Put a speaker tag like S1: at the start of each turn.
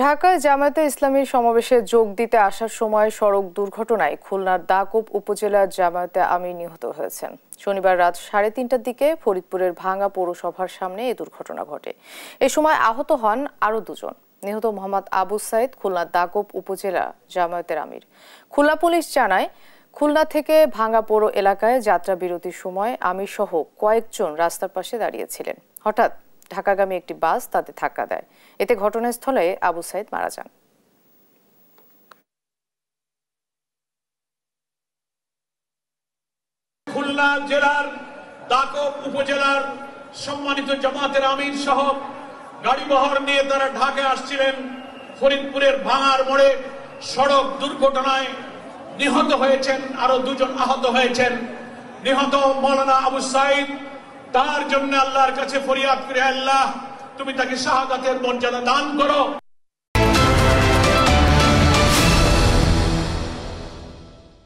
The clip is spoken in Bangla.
S1: ঢাকায় জামায়াতে ইসলামীর সমাবেশে যোগ দিতে আসার সময় সড়ক দুর্ঘটনায় খুলনার দাকোপ উপজেলার জামায়াতে আমির নিহত হয়েছেন। শনিবার রাত 3:30টার দিকে ফরিদপুরের ভাঙ্গা পৌরসভার সামনে এই দুর্ঘটনা ঘটে। এ সময় আহত হন আরও দুজন। নিহত মোহাম্মদ আবু সাইদ খুলনার দাকোপ উপজেলা জামায়াতের আমির। খুলনা পুলিশ জানায়, খুলনা থেকে ভাঙ্গা পৌর এলাকায় যাত্রা বিরতির সময় আমির সহ কয়েকজন রাস্তার পাশে দাঁড়িয়েছিলেন। হঠাৎ ঢাকাগামী একটি বাস তাতে ধাক্কা দেয়। এতে ঘটনাস্থলে আবু সাইদ মারা যান।
S2: খুলনা জেলার দাকোপ উপজেলার সম্মানিত জামাতের আমির সহ গাড়িবহর নিয়ে তারা ঢাকায় আসছিলেন। ফরিদপুরের ভাঙার মোড়ে সড়ক দুর্ঘটনায় নিহত হয়েছেন, আরো দুজন আহত হয়েছেন। নিহত মৌলানা আবু সাইদ, তার জন্য আল্লাহর কাছে ফরিয়াদ করে, আল্লাহ তুমি তাকে শাহাদাতের মর্যাদা দান করো।